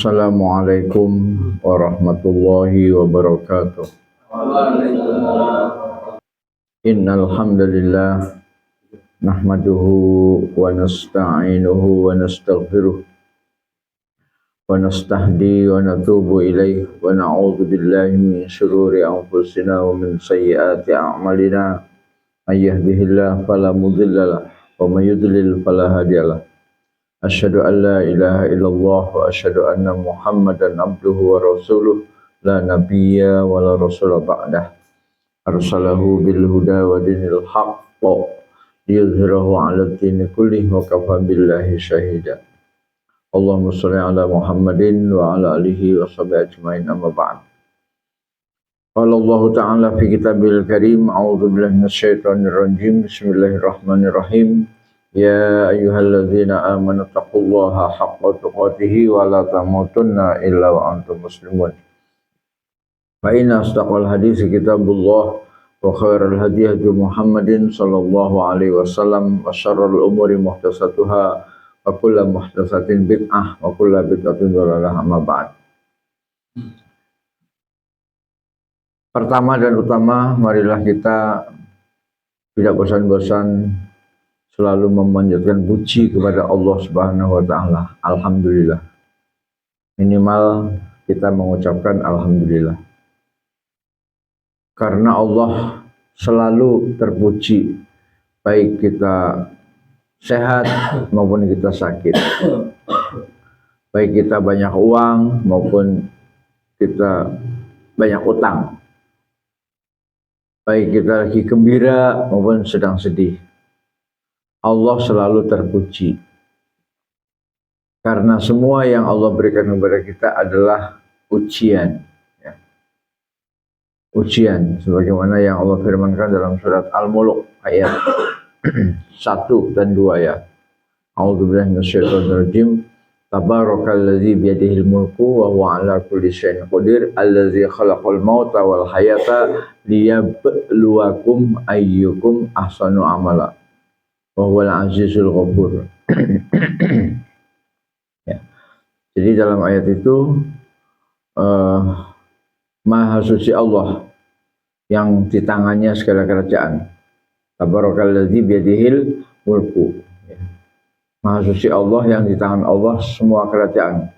Assalamualaikum warahmatullahi wabarakatuh. Innal hamdalillah nahmaduhu wa nasta'inuhu wa nastaghfiruh wa nastahdi wa natubu ilaih wa na'udzu billahi min syururi anfusina wa min sayyiati a'malina may yahdihillahu fala mudhillalah wa may yudlil fala hadiyalah. Asyhadu an la ilaha illallah wa asyhadu anna Muhammadan abduhu wa rasuluh la nabiyya wa la rasula ba'dah. Arsalahu bil huda wa dinil haqq liyudhhirahu 'ala ad-dini kullihi wa kafa billahi syahida. Allahumma shalli ala Muhammadin wa ala alihi wa sahbihi ajmain, amma ba'd. Qala Allah ta'ala fi kitabil karim, a'udzu billahi minasyaitonir rajim. Bismillahirrahmanirrahim. Ya ayyuhalladzina amanu taqullaha haqqa tuqatih wa la tamutunna illa wa antum muslimun. Fa inna asdaqal hadits kitabullah wa khairal hadi hadi Muhammadin sallallahu alaihi wasallam wa syarrul umuri muhdatsatuha wa kullu muhdatsatin bid'ah wa kullu bid'atin dhalalah, amma ba'd. Pertama dan utama, marilah kita tidak bosan-bosan selalu memanjatkan puji kepada Allah Subhanahu wa taala. Alhamdulillah. Minimal kita mengucapkan alhamdulillah. Karena Allah selalu terpuji, baik kita sehat maupun kita sakit. Baik kita banyak uang maupun kita banyak utang. Baik kita lagi gembira maupun sedang sedih. Allah selalu terpuji. Karena semua yang Allah berikan kepada kita adalah ujian. Ya. Ujian, sebagaimana yang Allah firmankan dalam surat Al-Mulk ayat 1 dan 2 ya. A'udzubillahi minasyaitonir rajim. Tabarakalladzi biyadihil mulku wa huwa 'ala kulli syai'in qadir. Allazi khalaqal mauta wal hayata liyabluwakum ayyukum ahsanu amala. Wa huwal azizul ghafur. Ya. Jadi dalam ayat itu Maha suci Allah yang di tangannya segala kerajaan. Tabarakalladzi biyadihil mulku. Ya. Maha suci Allah yang di tangan Allah semua kerajaan.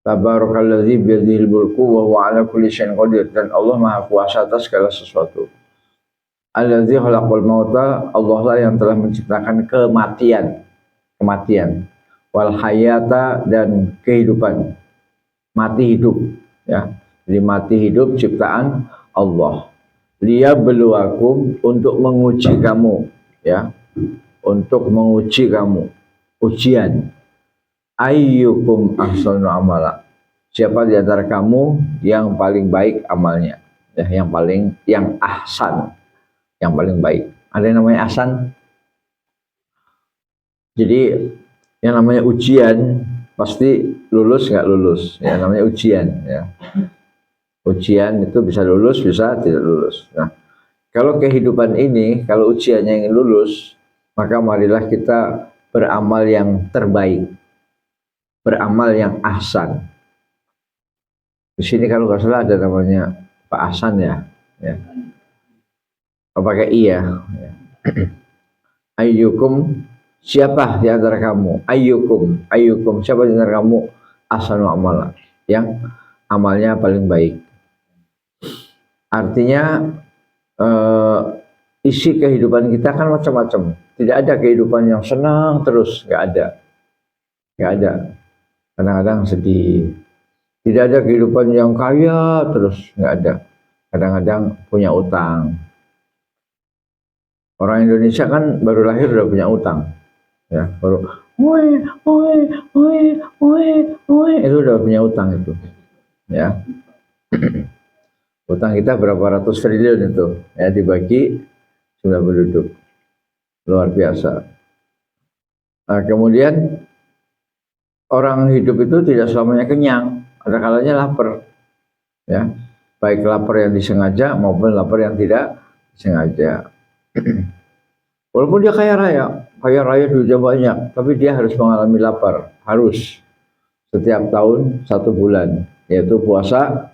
Tabarakalladzi biyadihil mulku wa huwa 'ala kulli syai'in qadir, dan Allah Maha kuasa atas segala sesuatu. Allazi khalaqal mauta, Allah lah yang telah menciptakan kematian wal hayata, dan kehidupan, mati hidup ya. Jadi mati hidup ciptaan Allah. Liyabluwakum, untuk menguji kamu ya, untuk menguji kamu, ujian. Ayyukum ahsanu amala, siapa di antara kamu yang paling baik amalnya ya, yang ahsan, yang paling baik. Ada yang namanya ahsan. Jadi yang namanya ujian pasti lulus nggak lulus ya, namanya ujian ya. Ujian itu bisa lulus, bisa tidak lulus. Nah, kalau kehidupan ini, kalau ujiannya yang lulus, maka marilah kita beramal yang terbaik, beramal yang ahsan. Di sini kalau nggak salah ada namanya Pak Ahsan ya. Pakai iya. Ayyukum, siapa di antara kamu? Ayyukum, siapa di antara kamu? Ahsanu amala, yang amalnya paling baik. Artinya isi kehidupan kita kan macam-macam. Tidak ada kehidupan yang senang terus, nggak ada. Kadang-kadang sedih. Tidak ada kehidupan yang kaya terus, nggak ada. Kadang-kadang punya utang. Orang Indonesia kan baru lahir udah punya utang, ya, baru, itu udah punya utang itu, ya. Utang kita berapa ratus triliun itu, ya, dibagi jumlah penduduk, luar biasa. Nah, kemudian orang hidup itu tidak selamanya kenyang, ada kalanya lapar, ya, baik lapar yang disengaja maupun lapar yang tidak disengaja. Walaupun dia kaya raya duitnya banyak, tapi dia harus mengalami lapar, harus. setiap tahun 1 bulan, yaitu puasa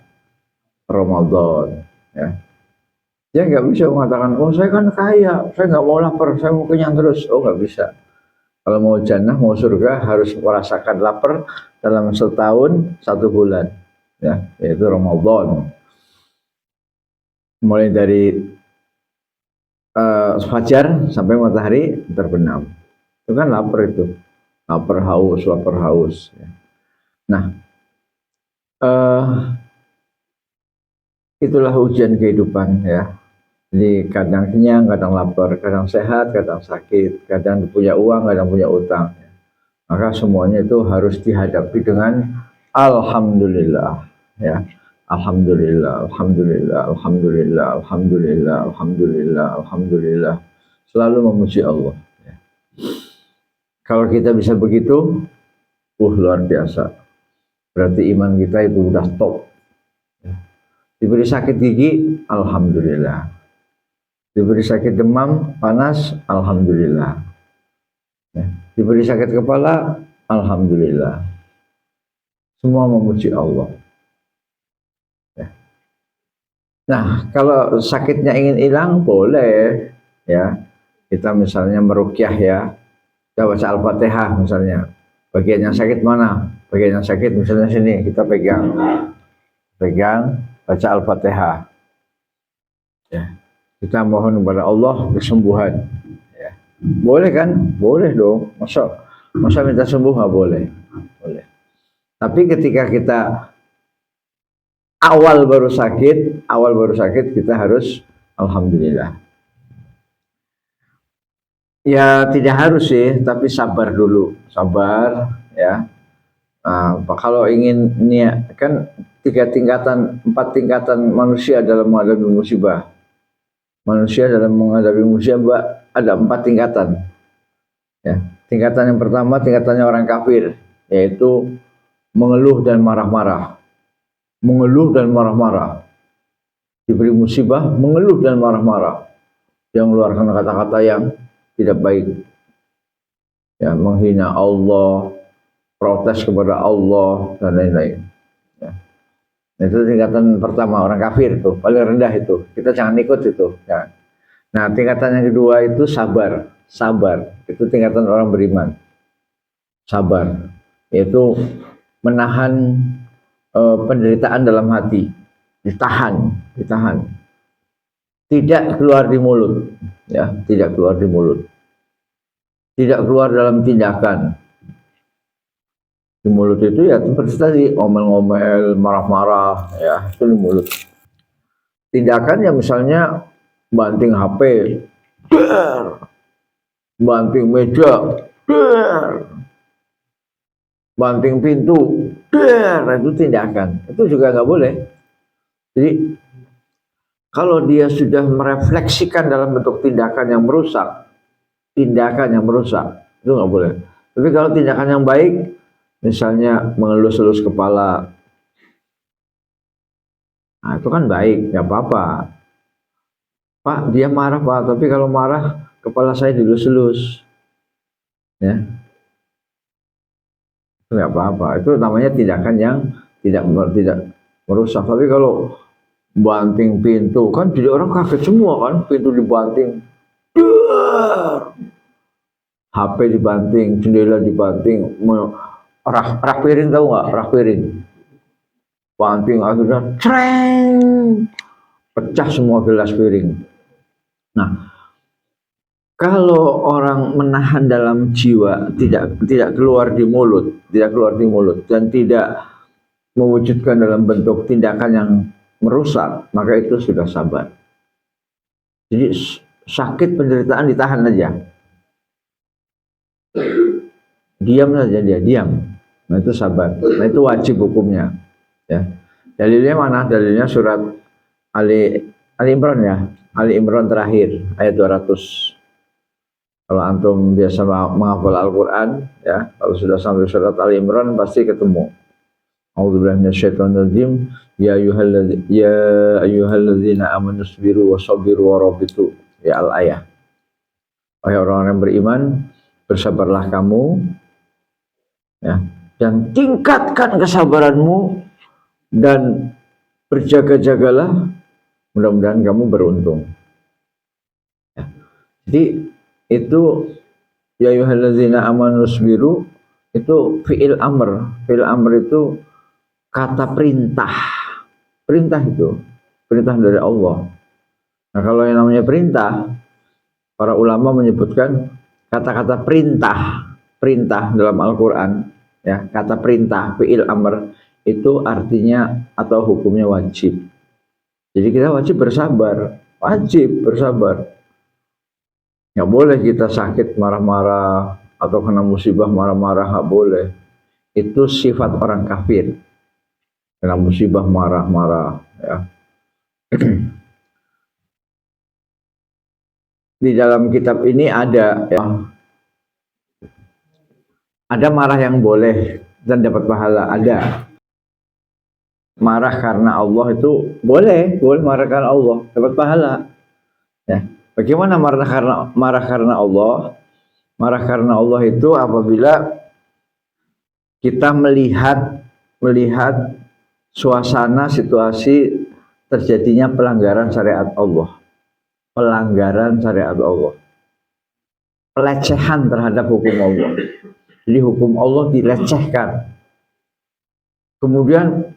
Ramadan. Ya. Dia nggak bisa mengatakan, oh saya kan kaya, saya nggak mau lapar, saya mau kenyang terus. Oh nggak bisa. Kalau mau jannah, mau surga harus merasakan lapar dalam setahun 1 bulan, ya, yaitu Ramadan. Mulai dari fajar sampai matahari terbenam. Itu kan lapar itu, lapar haus. Ya. Nah, itulah ujian kehidupan ya. Jadi kadang kenyang, kadang lapar, kadang sehat, kadang sakit, kadang punya uang, kadang punya utang. Maka semuanya itu harus dihadapi dengan alhamdulillah ya. Alhamdulillah, alhamdulillah, alhamdulillah, alhamdulillah, alhamdulillah, alhamdulillah. Selalu memuji Allah. Ya. Kalau kita bisa begitu, luar biasa. Berarti iman kita itu udah top. Ya. Diberi sakit gigi, alhamdulillah. Diberi sakit demam, panas, alhamdulillah. Ya. Diberi sakit kepala, alhamdulillah. Semua memuji Allah. Ya. Nah, kalau sakitnya ingin hilang, boleh. Ya, kita misalnya meruqyah ya, kita baca Al-Fatihah misalnya. Bagian yang sakit mana? Bagian yang sakit misalnya sini, kita pegang, baca Al-Fatihah. Ya. Kita mohon kepada Allah kesembuhan. Ya. Boleh kan? Boleh dong. Masa minta sembuh nggak boleh? Boleh. Tapi ketika kita awal baru sakit kita harus alhamdulillah. Ya tidak harus sih, tapi sabar dulu, sabar ya. Kalau ingin niat kan 4 tingkatan manusia dalam menghadapi musibah. Manusia dalam menghadapi musibah ada 4 tingkatan. Ya, tingkatan yang pertama tingkatannya orang kafir, yaitu mengeluh dan marah-marah. Mengeluh dan marah-marah. Diberi musibah, mengeluh dan marah-marah. Yang mengeluarkan kata-kata yang tidak baik. Ya, menghina Allah, protes kepada Allah dan lain-lain. Ya. Itu tingkatan pertama orang kafir itu, paling rendah itu. Kita jangan ikut itu. Ya. Nah, tingkatan yang kedua itu sabar. Sabar itu tingkatan orang beriman. Sabar yaitu menahan penderitaan dalam hati, ditahan. Tidak keluar di mulut, ya, tidak keluar di mulut. Tidak keluar dalam tindakan. Di mulut itu ya seperti tadi, ngomel-ngomel, marah-marah, ya, itu di mulut. Tindakan ya misalnya banting HP, banting meja, banting pintu, itu tindakan. Itu juga nggak boleh. Jadi kalau dia sudah merefleksikan dalam bentuk tindakan yang merusak, itu nggak boleh. Tapi kalau tindakan yang baik, misalnya mengelus-elus kepala, nah itu kan baik, nggak apa-apa. Pak, dia marah Pak, tapi kalau marah kepala saya dilus-elus, ya, itu nggak apa-apa. Itu namanya tindakan yang tidak merusak. Tapi kalau banting pintu, kan jadi orang kaget semua kan, pintu dibanting, HP dibanting, jendela dibanting, rak piring tahu nggak? Rak piring, banting akhirnya, treng, pecah semua gelas piring. Nah, kalau orang menahan dalam jiwa, tidak keluar di mulut, dan tidak mewujudkan dalam bentuk tindakan yang merusak, maka itu sudah sabar. Jadi sakit penderitaan ditahan aja, diam saja dia, diam. Nah itu sabar. Nah itu wajib hukumnya. Ya. Dalilnya mana? Dalilnya surat Ali Imran ya. Ali Imran terakhir ayat 200. Kalau antum biasa menghafal Al-Quran, ya, kalau sudah sampai surat Ali Imran pasti ketemu. A'udzubillahi minasyaitonirrajim. Ya ayyuhalladzina amanu sabiru wasabiru warabitu. Ya al-ayah. Wahai orang-orang yang beriman, bersabarlah kamu, ya, dan tingkatkan kesabaranmu dan berjaga-jagalah, mudah-mudahan kamu beruntung. Ya. Jadi itu ya ayyuhallazina amanu sabiru itu fi'il amr. Fi'il amr itu kata perintah. Perintah itu perintah dari Allah. Nah, kalau yang namanya perintah, para ulama menyebutkan kata-kata perintah dalam Al-Qur'an, ya, kata perintah fi'il amr itu artinya atau hukumnya wajib. Jadi kita wajib bersabar, nggak boleh kita sakit marah-marah atau kena musibah marah-marah, nggak boleh. Itu sifat orang kafir, kena musibah marah-marah, ya. Di dalam kitab ini ada, ya, ada marah yang boleh dan dapat pahala, ada. Marah karena Allah itu boleh marah karena Allah, dapat pahala. Ya. Bagaimana marah karena Allah? Marah karena Allah itu apabila kita melihat suasana situasi terjadinya pelanggaran syariat Allah. Pelecehan terhadap hukum Allah. Jadi hukum Allah dilecehkan. Kemudian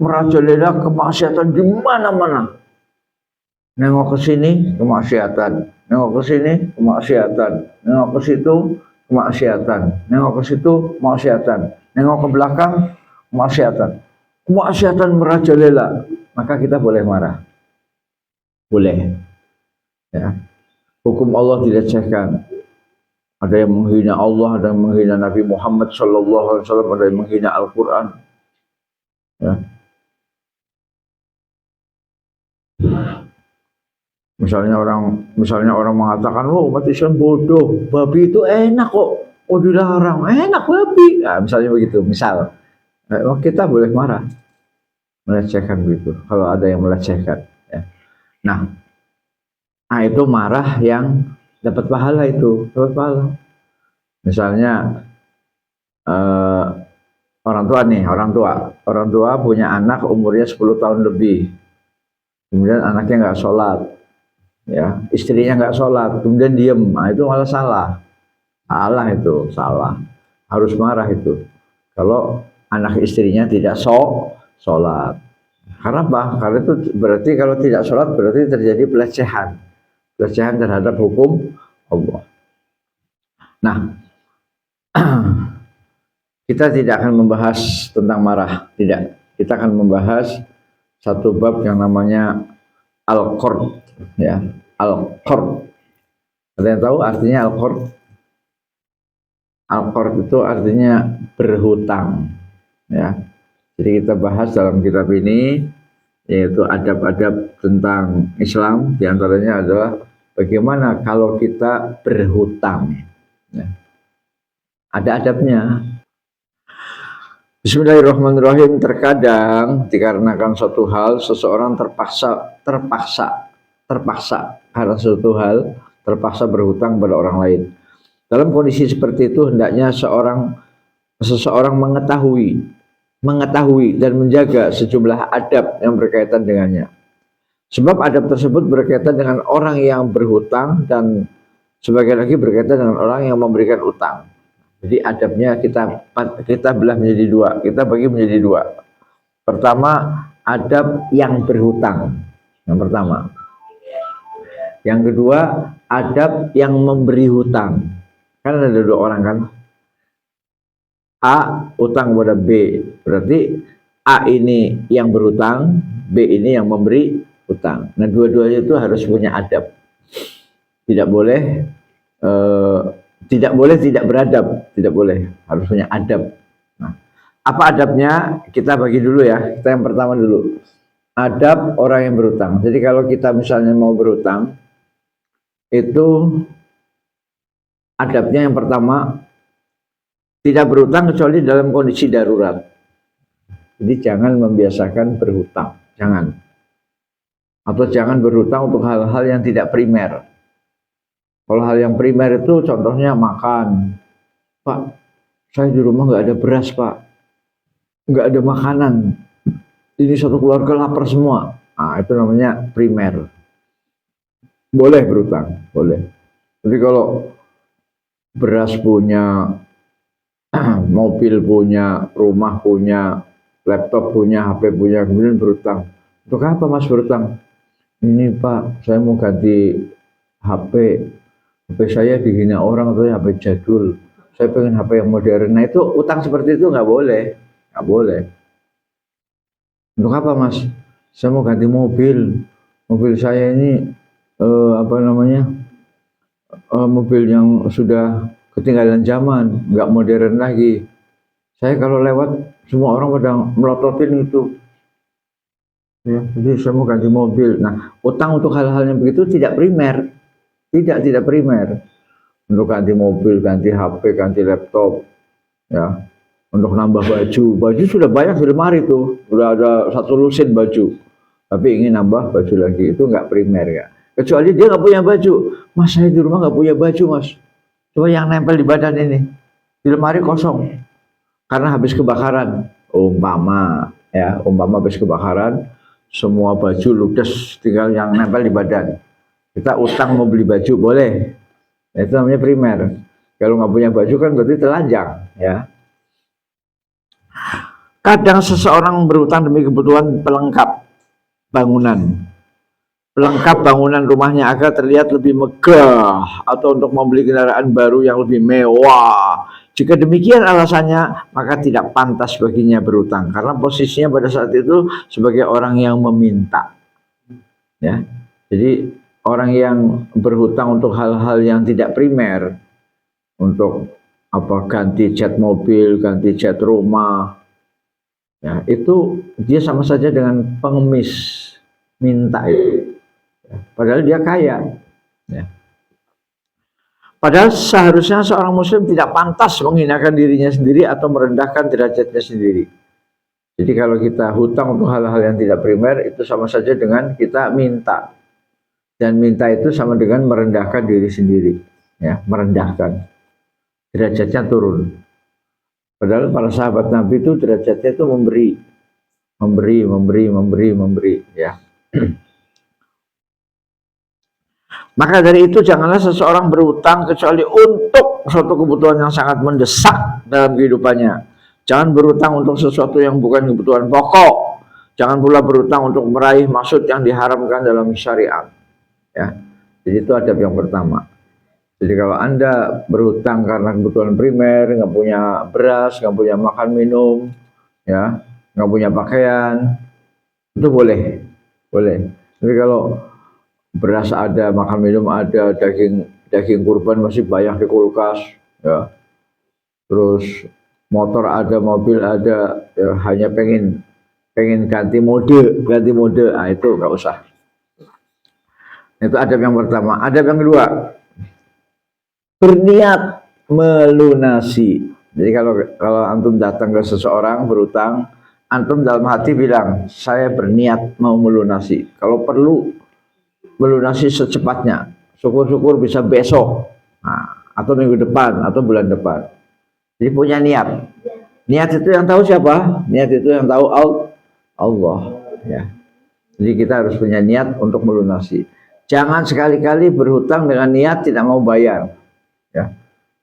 merajalela kemaksiatan di mana-mana. Nengok ke sini kemaksiatan, nengok ke sini kemaksiatan, nengok ke situ kemaksiatan, nengok ke situ kemaksiatan, nengok ke belakang kemaksiatan. Kemaksiatan merajalela, maka kita boleh marah. Boleh. Ya. Hukum Allah dilecehkan. Ada yang menghina Allah, ada yang menghina Nabi Muhammad SAW, ada yang menghina Al-Quran. Ya. Misalnya orang mengatakan, oh umat Islam bodoh, babi itu enak kok, oh dilarang, enak babi. Nah, misalnya begitu, misal, kita boleh marah, melecehkan begitu. Kalau ada yang melecehkan, ya. Nah, itu marah yang dapat pahala itu, dapat pahala. Misalnya orang tua punya anak umurnya 10 tahun lebih, kemudian anaknya nggak sholat, ya, istrinya nggak sholat, kemudian diem, itu malah salah, harus marah itu. Kalau anak istrinya tidak sholat, karena apa? Karena itu berarti kalau tidak sholat berarti terjadi pelecehan terhadap hukum Allah. Nah, kita tidak akan membahas tentang marah, tidak. Kita akan membahas satu bab yang namanya al-qard, ya. Al-qard. Ada yang tahu artinya al-qard? Al-qard itu artinya berhutang, ya. Jadi kita bahas dalam kitab ini yaitu adab-adab tentang Islam, diantaranya adalah bagaimana kalau kita berhutang, ya. Ada adabnya. Bismillahirrahmanirrahim. Terkadang dikarenakan suatu hal seseorang terpaksa karena suatu hal terpaksa berhutang pada orang lain. Dalam kondisi seperti itu hendaknya seseorang mengetahui dan menjaga sejumlah adab yang berkaitan dengannya. Sebab adab tersebut berkaitan dengan orang yang berhutang dan sebagian lagi berkaitan dengan orang yang memberikan utang. Jadi adabnya kita belah menjadi dua, kita bagi menjadi dua. Pertama, adab yang berhutang. Yang pertama. Yang kedua, adab yang memberi hutang. Kan ada dua orang kan? A utang kepada B. Berarti A ini yang berhutang, B ini yang memberi hutang. Nah, dua-duanya itu harus punya adab. Tidak boleh tidak beradab, tidak boleh, harus punya adab. Nah, apa adabnya? Kita bagi dulu ya. Kita yang pertama dulu. Adab orang yang berhutang. Jadi kalau kita misalnya mau berhutang, itu adabnya yang pertama tidak berhutang kecuali dalam kondisi darurat. Jadi jangan membiasakan berhutang, jangan. Atau jangan berhutang untuk hal-hal yang tidak primer. Kalau hal yang primer itu contohnya makan. Pak, saya di rumah nggak ada beras Pak, nggak ada makanan, ini satu keluarga lapar semua. Nah, itu namanya primer. Boleh berutang, boleh. Tapi kalau beras punya, mobil punya, rumah punya, laptop punya, HP punya, kemudian berutang. Untuk apa Mas berutang? Ini Pak, saya mau ganti HP. HP saya dihina orang atau HP jadul. Saya pengen HP yang modern. Nah itu utang seperti itu nggak boleh, nggak boleh. Untuk apa Mas? Saya mau ganti mobil. Mobil saya ini mobil yang sudah ketinggalan zaman, nggak modern lagi. Saya kalau lewat semua orang pada melototin itu. Ya, jadi saya mau ganti mobil. Nah, utang untuk hal-hal yang begitu tidak primer, tidak primer. Untuk ganti mobil, ganti HP, ganti laptop, ya. Untuk nambah baju sudah banyak di lemari tuh, udah ada satu lusin baju. Tapi ingin nambah baju lagi, itu nggak primer ya. Kecuali dia nggak punya baju. Mas, saya di rumah nggak punya baju Mas. Coba yang nempel di badan ini, di lemari kosong, karena habis kebakaran. Umpama habis kebakaran, semua baju ludes, tinggal yang nempel di badan. Kita utang mau beli baju boleh, itu namanya primer. Kalau nggak punya baju kan berarti telanjang, ya. Kadang seseorang berutang demi kebutuhan pelengkap bangunan rumahnya agar terlihat lebih megah, atau untuk membeli kendaraan baru yang lebih mewah. Jika demikian alasannya, maka tidak pantas baginya berutang, karena posisinya pada saat itu sebagai orang yang meminta. Ya, jadi orang yang berhutang untuk hal-hal yang tidak primer, untuk ganti cat mobil, ganti cat rumah, ya itu dia sama saja dengan pengemis minta itu. Ya, padahal dia kaya. Ya. Padahal seharusnya seorang muslim tidak pantas menghinakan dirinya sendiri atau merendahkan derajatnya sendiri. Jadi kalau kita hutang untuk hal-hal yang tidak primer, itu sama saja dengan kita minta. Dan minta itu sama dengan merendahkan diri sendiri. Ya, merendahkan. Derajatnya turun. Padahal para sahabat Nabi itu derajatnya itu memberi. Ya. Maka dari itu janganlah seseorang berutang kecuali untuk suatu kebutuhan yang sangat mendesak dalam kehidupannya. Jangan berutang untuk sesuatu yang bukan kebutuhan pokok. Jangan pula berutang untuk meraih maksud yang diharamkan dalam syariat. Ya, jadi itu adab yang pertama. Jadi kalau Anda berutang karena kebutuhan primer, nggak punya beras, nggak punya makan minum, ya, nggak punya pakaian, itu boleh. Tapi kalau beras ada, makan minum ada, daging kurban masih banyak di kulkas, ya. Terus motor ada, mobil ada, ya, hanya pengen ganti mode, nah itu nggak usah. Itu adab yang pertama. Adab yang kedua, berniat melunasi. Jadi kalau antum datang ke seseorang berutang, antum dalam hati bilang, saya berniat mau melunasi. Kalau perlu melunasi secepatnya, syukur-syukur bisa besok, atau minggu depan, atau bulan depan. Jadi punya niat. Niat itu yang tahu siapa? Niat itu yang tahu Allah. Ya. Jadi kita harus punya niat untuk melunasi. Jangan sekali-kali berhutang dengan niat tidak mau bayar. Ya.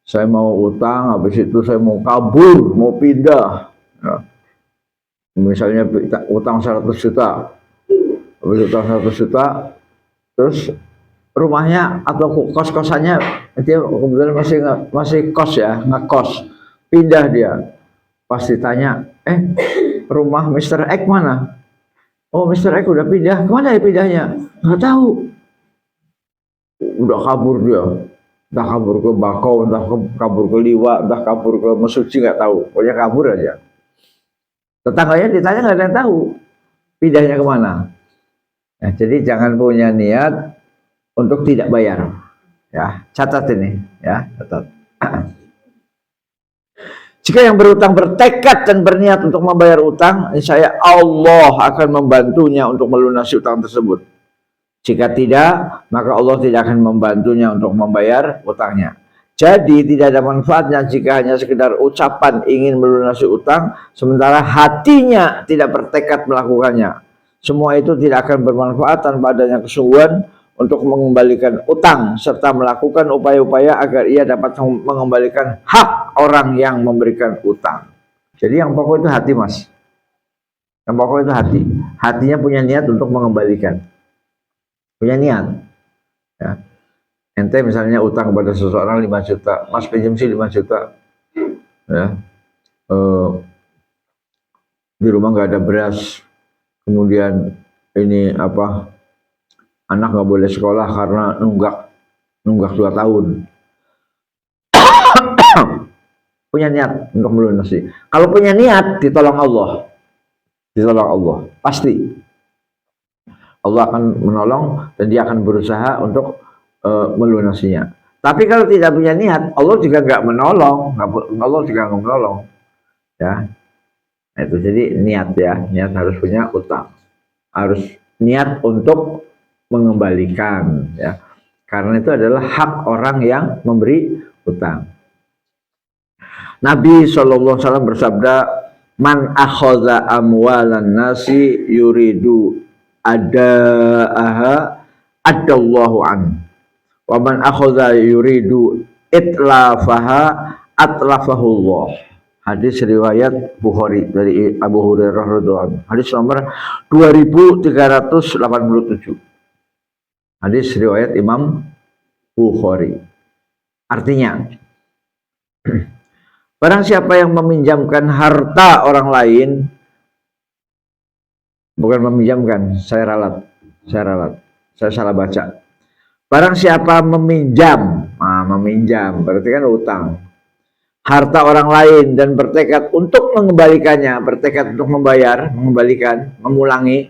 Saya mau utang, habis itu saya mau kabur, mau pindah. Ya. Misalnya utang 100 juta, habis utang 100 juta, terus rumahnya atau kos-kosannya dia kebetulan masih kos ya, ngekos, pindah dia. Pas ditanya, rumah Mr. X mana? Oh, Mr. X udah pindah. Kemana ya pindahnya? Nggak tahu. Udah kabur dia. Entah kabur ke Bakau, entah kabur ke Liwa, entah kabur ke Mesuji, nggak tahu. Pokoknya kabur aja. Tetangganya ditanya nggak ada yang tahu pindahnya kemana. Nah, jadi jangan punya niat untuk tidak bayar. Ya, catat ini, ya, catat. Jika yang berutang bertekad dan berniat untuk membayar utang, niscaya Allah akan membantunya untuk melunasi utang tersebut. Jika tidak, maka Allah tidak akan membantunya untuk membayar utangnya. Jadi tidak ada manfaatnya jika hanya sekedar ucapan ingin melunasi utang, sementara hatinya tidak bertekad melakukannya. Semua itu tidak akan bermanfaat tanpa adanya kesungguhan untuk mengembalikan utang, serta melakukan upaya-upaya agar ia dapat mengembalikan hak orang yang memberikan utang. Jadi yang pokok itu hati, Mas. Yang pokok itu hati. Hatinya punya niat untuk mengembalikan. Punya niat. Ya. Ente misalnya utang kepada seseorang 5 juta, Mas pinjam sih 5 juta, ya, di rumah nggak ada beras, kemudian ini apa, anak nggak boleh sekolah karena nunggak 2 tahun. Punya niat untuk melunasi. Kalau punya niat, ditolong Allah, pasti Allah akan menolong dan dia akan berusaha untuk melunasinya. Tapi kalau tidak punya niat, Allah juga nggak menolong, Allah juga nggak menolong, ya. Nah, itu jadi niat, ya, niat harus punya utang, harus niat untuk mengembalikan, ya, karena itu adalah hak orang yang memberi utang. Nabi SAW bersabda, man akhadha amwalan nasi yuridu adaaha adallahu an. Wa man akhadha yuridu itlafaha atlafahullah. Hadis riwayat Bukhari dari Abu Hurairah radhiyallahu anhu. Hadis nomor 2387. Hadis riwayat Imam Bukhari. Artinya, barang siapa yang meminjamkan harta orang lain, bukan meminjamkan, saya ralat, saya salah baca. Barang siapa meminjam, meminjam berarti kan utang, harta orang lain dan bertekad untuk mengembalikannya, bertekad untuk membayar, mengembalikan, memulangi,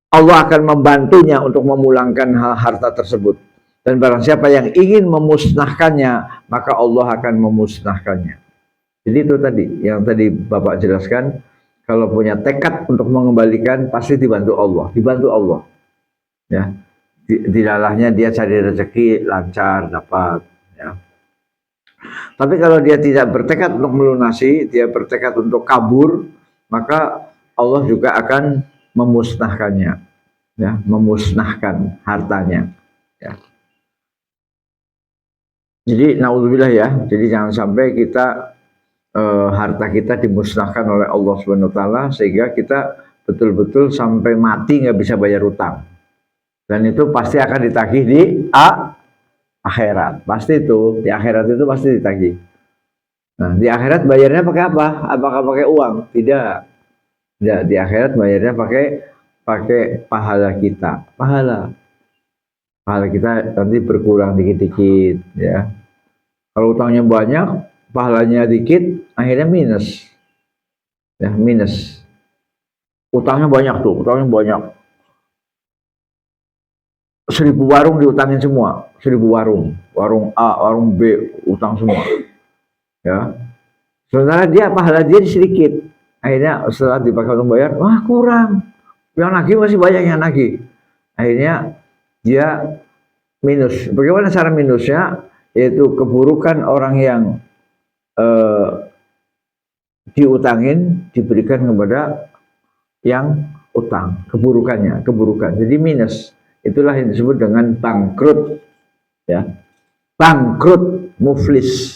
Allah akan membantunya untuk memulangkan harta tersebut. Dan barang siapa yang ingin memusnahkannya, maka Allah akan memusnahkannya. Jadi itu tadi, yang tadi Bapak jelaskan, kalau punya tekad untuk mengembalikan, pasti dibantu Allah, ya. Di dalamnya dia cari rezeki lancar, dapat, ya. Tapi kalau dia tidak bertekad untuk melunasi, dia bertekad untuk kabur, maka Allah juga akan memusnahkannya, ya, memusnahkan hartanya, ya. Jadi naudzubillah, ya. Jadi jangan sampai kita harta kita dimusnahkan oleh Allah Subhanahu wa taala sehingga kita betul-betul sampai mati nggak bisa bayar utang. Dan itu pasti akan ditagih di akhirat. Pasti itu, di akhirat itu pasti ditagih. Nah, di akhirat bayarnya pakai apa? Apakah pakai uang? Tidak. Tidak, di akhirat bayarnya pakai pahala kita. Pahala kita nanti berkurang dikit-dikit, ya. Kalau utangnya banyak, pahalanya dikit, akhirnya minus. Ya, minus. Utangnya banyak tuh, utangnya banyak. 1000 warung diutangin semua, 1000 warung A, warung B, utang semua, ya. Sementara dia pahala dia sedikit, akhirnya setelah dipakai untuk bayar, wah kurang, yang nagih masih banyak yang nagih, akhirnya dia minus. Bagaimana cara minusnya? Yaitu keburukan orang yang diutangin diberikan kepada yang utang, keburukan. Jadi minus. Itulah yang disebut dengan bangkrut, ya. Bangkrut, muflis.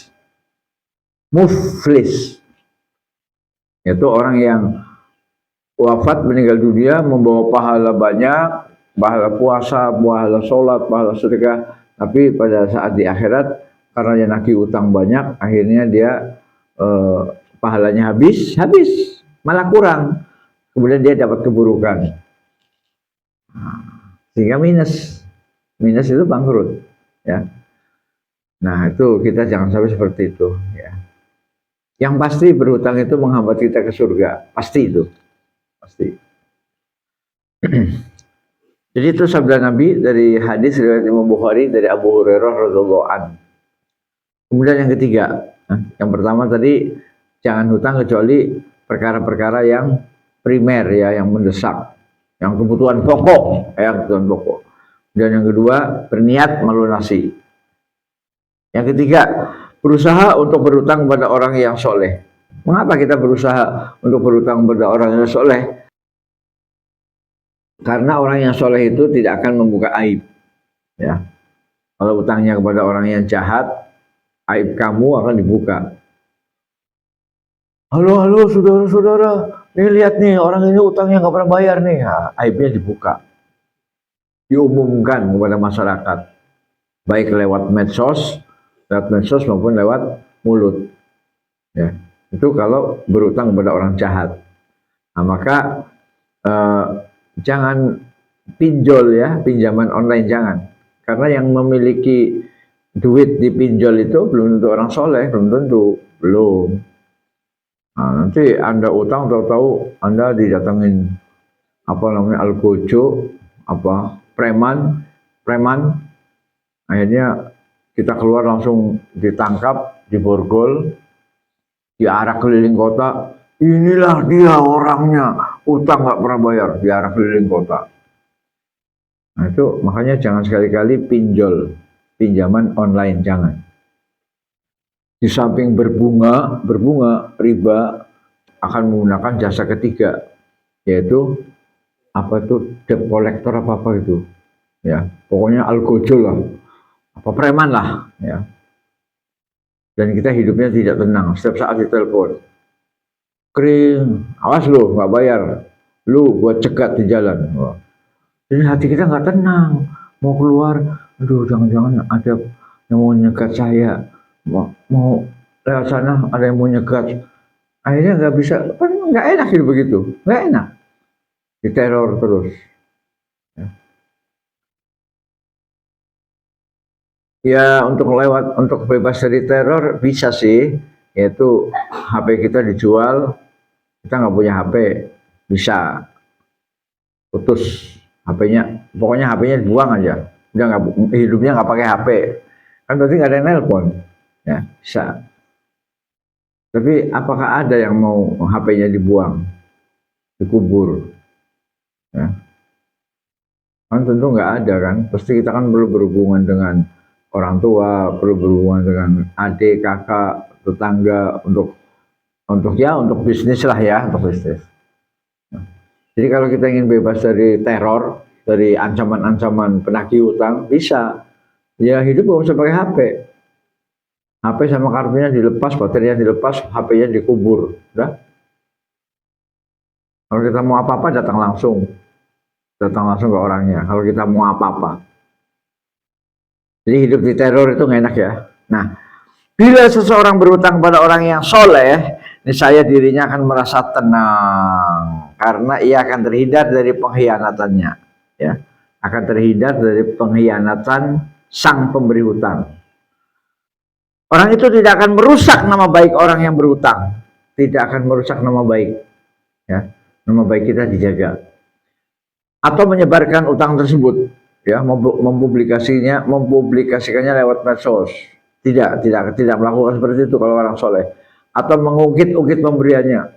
Itu orang yang wafat, meninggal dunia membawa pahala banyak, pahala puasa, pahala sholat, pahala sedekah, tapi pada saat di akhirat karena dia nagih utang banyak, akhirnya dia pahalanya habis, malah kurang. Kemudian dia dapat keburukan. Sehingga minus itu bangkrut, ya. Nah, itu kita jangan sampai seperti itu, ya. Yang pasti berhutang itu menghambat kita ke surga, pasti itu, pasti. Jadi itu sabda Nabi dari hadis riwayat Imam Bukhari dari Abu Hurairah radhiyallahu anhu. Kemudian yang ketiga, yang pertama tadi jangan hutang kecuali perkara-perkara yang primer, ya, yang mendesak, yang kebutuhan pokok, Dan yang kedua berniat melunasi. Yang ketiga, berusaha untuk berutang pada orang yang soleh. Mengapa kita berusaha untuk berutang pada orang yang soleh? Karena orang yang soleh itu tidak akan membuka aib. Ya, kalau utangnya kepada orang yang jahat, aib kamu akan dibuka. Halo, halo, saudara-saudara, nih lihat nih, orang ini utangnya nggak pernah bayar nih. Nah, aibnya dibuka, diumumkan kepada masyarakat, baik lewat medsos maupun lewat mulut. Ya, itu kalau berutang kepada orang jahat. Nah, maka jangan pinjol ya, pinjaman online jangan. Karena yang memiliki duit di pinjol itu belum tentu orang soleh, belum tentu, belum. Nah, nanti Anda utang tahu-tahu Anda didatengin apa namanya algojo, apa preman, akhirnya kita keluar langsung ditangkap, diborgol, diarak keliling kota. Inilah dia orangnya, utang nggak pernah bayar, diarak keliling kota. Nah itu makanya jangan sekali-kali pinjol, pinjaman online jangan. Di samping berbunga riba akan menggunakan jasa ketiga, yaitu apa itu debt collector apa itu, ya pokoknya algojo lah, apa preman lah, ya. Dan kita hidupnya tidak tenang, setiap saat ditelepon, kering, awas lu nggak bayar, lu buat cegat di jalan. Wah. Jadi hati kita nggak tenang, mau keluar, aduh jangan-jangan ada yang mau nyegat saya, mau lewat sana ada yang mau nyegat, akhirnya nggak bisa, kan nggak enak hidup begitu, nggak enak, diteror terus. Ya untuk bebas dari teror bisa sih, yaitu HP kita dijual, kita nggak punya HP, bisa putus HP-nya, pokoknya HP-nya dibuang aja, udah nggak, hidupnya nggak pakai HP, kan berarti nggak ada yang nelpon, ya bisa. Tapi apakah ada yang mau HP-nya dibuang, dikubur? Ya. Kan tentu nggak ada kan, pasti kita kan perlu berhubungan dengan orang tua, perlu berhubungan dengan adik, kakak, tetangga untuk bisnis lah ya, untuk bisnis. Nah, jadi kalau kita ingin bebas dari teror, dari ancaman-ancaman penagih utang, bisa. Ya hidup nggak usah pakai HP. HP sama kartunya dilepas, baterainya dilepas, HP-nya dikubur. Udah. Kalau kita mau apa-apa datang langsung ke orangnya. Kalau kita mau apa-apa. Jadi hidup di teror itu nggak enak ya. Nah, bila seseorang berutang pada orang yang soleh, niscaya dirinya akan merasa tenang karena ia akan terhindar dari pengkhianatannya, ya, akan terhindar dari pengkhianatan sang pemberi hutang. Orang itu tidak akan merusak nama baik orang yang berhutang, tidak akan merusak nama baik, ya, nama baik kita dijaga, atau menyebarkan utang tersebut, ya, mempublikasikannya lewat medsos. Tidak melakukan seperti itu kalau orang soleh. Atau mengungkit-ungkit pemberiannya.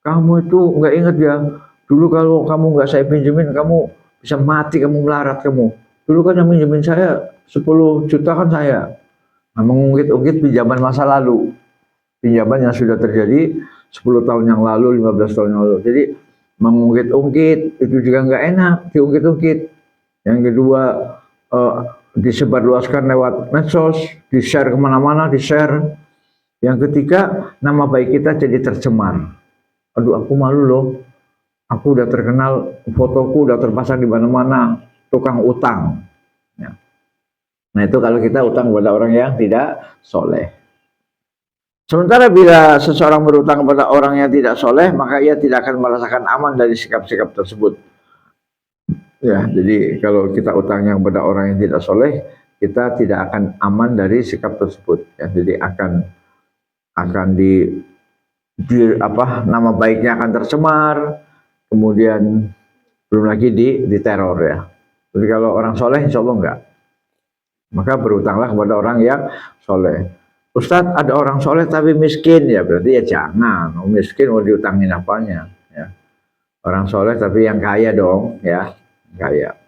Kamu itu nggak ingat ya, dulu kalau kamu nggak saya pinjemin, kamu bisa mati, kamu melarat kamu. Dulu kan yang pinjemin saya 10 juta kan saya. Nah, mengungkit-ungkit pinjaman masa lalu. Pinjaman yang sudah terjadi 10 tahun yang lalu, 15 tahun yang lalu. Jadi mengungkit-ungkit itu juga nggak enak, diungkit-ungkit. Yang kedua, disebarluaskan lewat medsos, di-share kemana-mana, di-share. Yang ketiga, nama baik kita jadi tercemar. Aduh, aku malu loh. Aku udah terkenal, fotoku udah terpasang di mana-mana, tukang utang. Ya. Nah itu kalau kita utang kepada orang yang tidak soleh. Sementara bila seseorang berutang kepada orang yang tidak soleh, maka ia tidak akan merasakan aman dari sikap-sikap tersebut. Ya, jadi kalau kita utangnya kepada orang yang tidak soleh, kita tidak akan aman dari sikap tersebut. Ya, jadi akan di apa nama baiknya akan tercemar, kemudian belum lagi di teror ya. Jadi kalau orang soleh, insya Allah enggak. Maka berutanglah kepada orang yang soleh. Ustadz, ada orang soleh tapi miskin, ya berarti ya jangan. Miskin mau diutangin apanya? Ya. Orang soleh tapi yang kaya dong, ya kaya.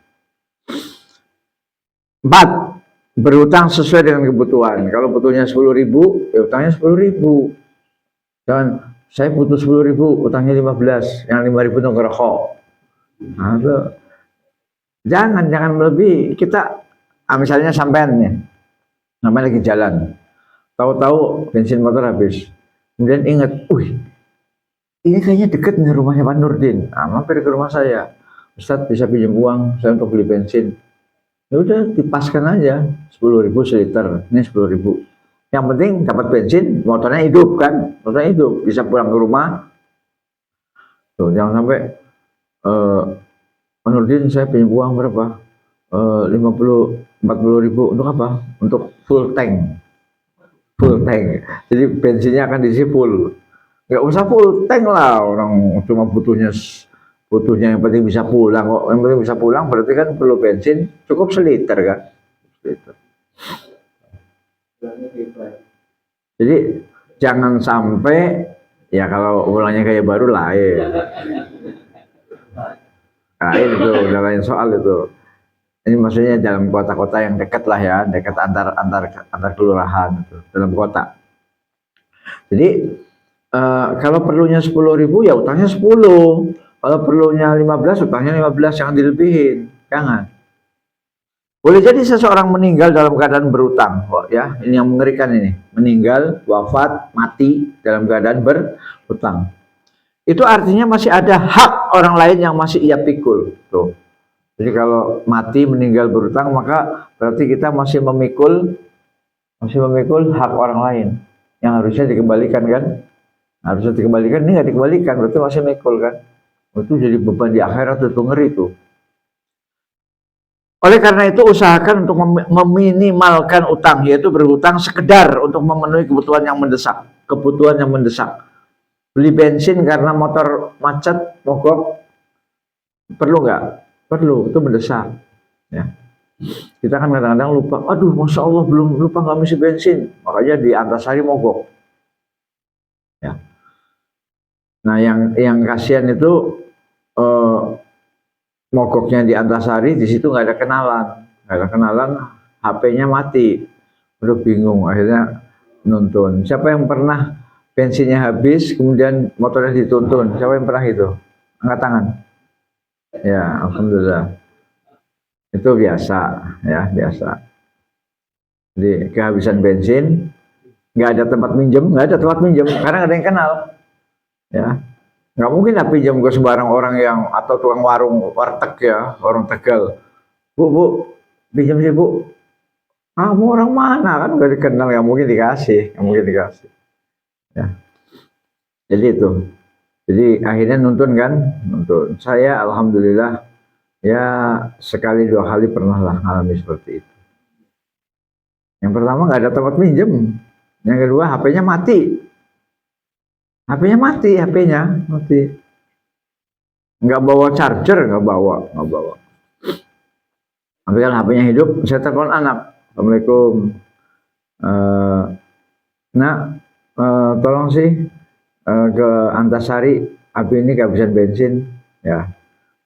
4. berutang sesuai dengan kebutuhan. Kalau butuhnya 10.000, ya utangnya 10.000. Jangan saya butuh 10.000, utangnya 15, yang 5.000 untuk ngerokok. Nah, itu jangan melebihi. Kita misalnya sampean nih, namanya lagi jalan, tahu-tahu bensin motor habis. Kemudian ingat, ini kayaknya deket nih rumahnya Pak Nurdin. Mampir ke rumah saya. Ustadz bisa pinjam uang saya untuk beli bensin. Ya udah dipaskan aja 10.000 seliter. Ini 10.000. Yang penting dapat bensin, motornya hidup kan, motornya hidup, bisa pulang ke rumah. Tuh, jangan sampai Pak Nurdin saya pinjam uang berapa? 40.000 untuk apa? Untuk full tank. Full tank. Jadi bensinnya akan diisi full. Nggak usah full tank lah, orang cuma butuhnya yang penting bisa pulang kok. Yang penting bisa pulang berarti kan perlu bensin cukup seliter kan. Seliter. Jadi jangan sampai, ya kalau ulangnya kayak baru lain. Lain itu udah lain soal itu. Ini maksudnya dalam kota-kota yang dekat lah ya, dekat antar kelurahan itu, dalam kota. Jadi kalau perlunya 10.000 ya utangnya 10. Kalau perlunya 15, utangnya 15, jangan dilebihin. Jangan. Boleh jadi seseorang meninggal dalam keadaan berutang. Ya, ini yang mengerikan ini. Meninggal, wafat, mati dalam keadaan berutang. Itu artinya masih ada hak orang lain yang masih ia pikul. Tuh. Jadi kalau mati meninggal berutang, maka berarti kita masih memikul hak orang lain yang harusnya dikembalikan kan? Harusnya dikembalikan, ini nggak dikembalikan, berarti masih mikul kan? Itu jadi beban di akhirat, itu ngeri itu. Oleh karena itu usahakan untuk meminimalkan utang, yaitu berhutang sekedar untuk memenuhi kebutuhan yang mendesak. Beli bensin karena motor macet, mogok, perlu nggak? Perlu, itu mendesak. Ya. Kita kan kadang-kadang lupa, aduh Masya Allah belum lupa nggak ngisi bensin, makanya di Antasari mogok. Ya. Nah yang kasihan itu mogoknya di Antasari, di situ nggak ada kenalan, HP-nya mati, udah bingung, akhirnya nuntun. Siapa yang pernah bensinnya habis, kemudian motornya dituntun? Siapa yang pernah itu? Angkat tangan. Ya, alhamdulillah. Itu biasa, ya biasa. Jadi kehabisan bensin, nggak ada tempat minjem, karena nggak ada yang kenal. Ya, nggak mungkin lah pinjam ke sembarang orang yang atau tukang warteg ya, orang Tegal. Bu, pinjam sih bu. Kamu orang mana kan nggak dikenal, nggak mungkin dikasih. Ya, jadi itu. Jadi akhirnya nuntun kan, nuntun. Saya alhamdulillah ya sekali dua kali pernah lah ngalami seperti itu. Yang pertama nggak ada tempat minjem, yang kedua HP-nya mati. Nggak bawa charger, nggak bawa. Tapi kan HP-nya hidup, saya telepon anak, Assalamualaikum, tolong sih ke Antasari, HP ini kehabisan bensin, ya.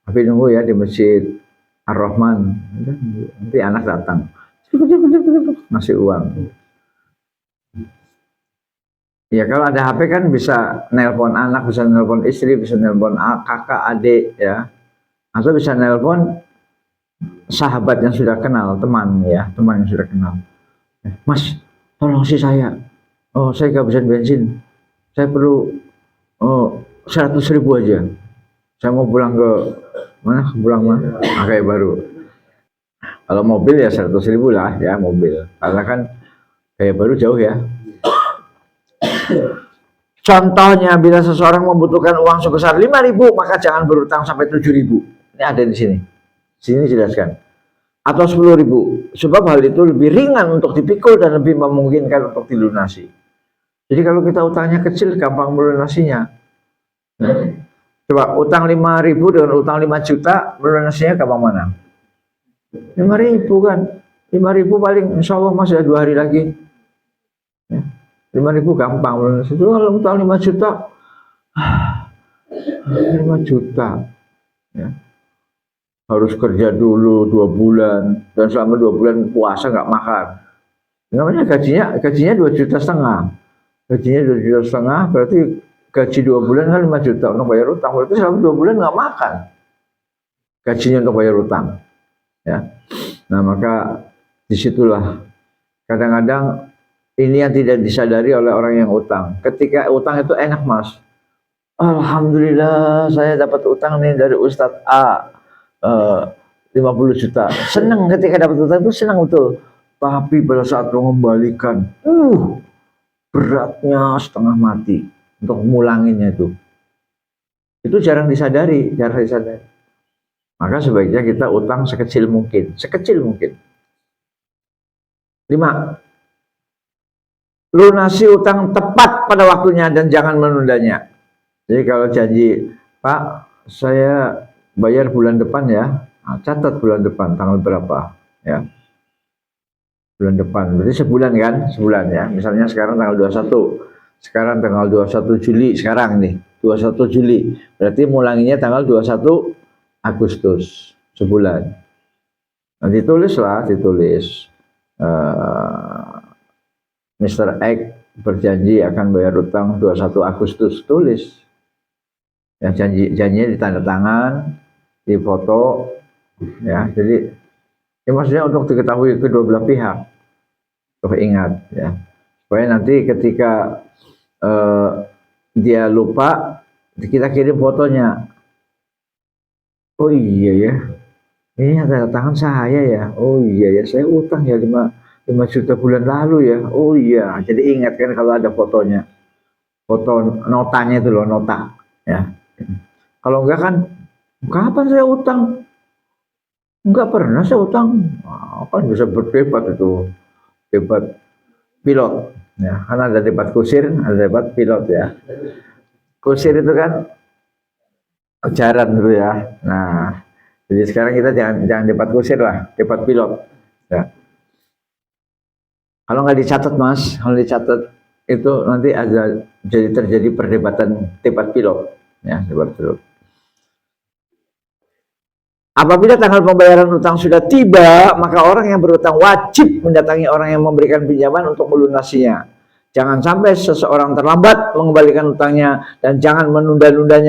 HP nunggu ya di Masjid Ar-Rahman. Nanti anak datang, ngasih uang. Ya kalau ada HP kan bisa nelpon anak, bisa nelpon istri, bisa nelpon kakak, adik, ya. Atau bisa nelpon sahabat yang sudah kenal, teman yang sudah kenal. Mas, tolong sih saya. Oh, saya kehabisan bensin. Saya perlu 100.000 aja. Saya mau pulang ke mana? Kayak baru. Kalau mobil ya 100.000 lah ya mobil. Karena kan kayak baru jauh ya. Contohnya bila seseorang membutuhkan uang sebesar 5.000 maka jangan berutang sampai 7.000. Ini ada di sini. Sini jelaskan. Atau 10.000. Sebab hal itu lebih ringan untuk dipikul dan lebih memungkinkan untuk dilunasi. Jadi kalau kita utangnya kecil gampang melunasinya. Coba utang 5.000 dengan utang 5 juta melunasinya gampang mana? 5.000 kan. 5.000 paling insya Allah masih ada 2 hari lagi. 5.000 gampang melunasi. Itu kalau utang 5 juta 5 juta ya. harus kerja dulu 2 bulan, dan selama 2 bulan puasa nggak makan. Namanya gajinya 2,5 juta. Gajinya 2,5 juta, berarti gaji 2 bulan kan 5 juta untuk bayar utang. Berarti selama 2 bulan nggak makan. Gajinya untuk bayar utang. Ya. Nah, maka disitulah kadang-kadang ini yang tidak disadari oleh orang yang utang. Ketika utang itu enak, Mas. Alhamdulillah saya dapat utang nih dari Ustadz A, 50 juta. Senang ketika dapat utang itu, senang betul. Tapi pada saat mengembalikan, beratnya setengah mati untuk ngulanginnya itu. Itu jarang disadari. Maka sebaiknya kita utang sekecil mungkin. 5. Lunasi utang tepat pada waktunya dan jangan menundanya. Jadi kalau janji, Pak, saya bayar bulan depan ya, catat bulan depan tanggal berapa ya. Bulan depan, berarti sebulan kan? Sebulan ya. Misalnya sekarang tanggal 21. Sekarang tanggal 21 Juli sekarang nih. 21 Juli. Berarti mulanginya tanggal 21 Agustus. Sebulan. Nah, ditulis Mr. X berjanji akan bayar utang 21 Agustus, tulis. Yang janjinya ditanda tangan, difoto, ya. Jadi, ya maksudnya untuk diketahui kedua belah pihak, untuk ingat, ya. Supaya nanti ketika dia lupa, kita kirim fotonya. Oh iya ya, ini tanda tangan saya ya. Oh iya ya, saya utang ya 5 juta bulan lalu ya. Oh iya, jadi ingat kan kalau ada fotonya. Foto notanya itu loh, nota ya. Kalau enggak kan, kapan saya utang? Enggak pernah saya utang. Kan bisa berdebat itu. Debat pilot ya. Kan ada debat kusir, ada debat pilot ya. Kusir itu kan ajaran dulu ya. Nah, jadi sekarang kita jangan debat kusir lah, debat pilot ya. Kalau nggak dicatat, Mas, kalau dicatat itu nanti ada terjadi perdebatan debat pilot ya, debat pilot. Apabila tanggal pembayaran utang sudah tiba, maka orang yang berutang wajib mendatangi orang yang memberikan pinjaman untuk melunasinya. Jangan sampai seseorang terlambat mengembalikan utangnya dan jangan menunda-nunda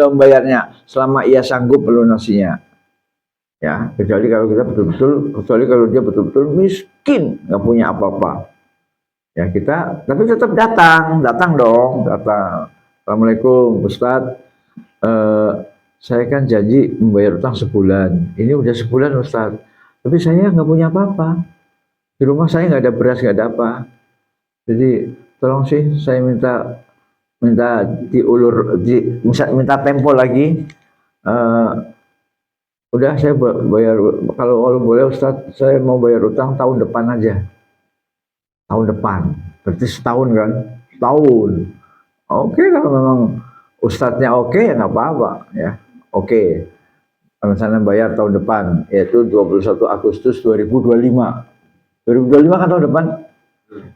membayarnya selama ia sanggup melunasinya. Ya, kecuali kalau dia betul-betul miskin, nggak punya apa-apa. Ya kita, tapi tetap datang dong. Assalamualaikum, Ustadz. Saya kan janji membayar utang sebulan. Ini udah sebulan, Ustadz. Tapi saya nggak punya apa-apa. Di rumah saya nggak ada beras, nggak ada apa. Jadi tolong sih saya minta minta tempo lagi. Udah saya bayar, kalau boleh Ustadz, saya mau bayar utang tahun depan aja. Tahun depan. Berarti setahun kan? Setahun. Oke, kalau memang Ustadznya oke, ya nggak apa-apa ya. Oke. Misalnya bayar tahun depan, yaitu 21 Agustus 2025. 2025 kan tahun depan?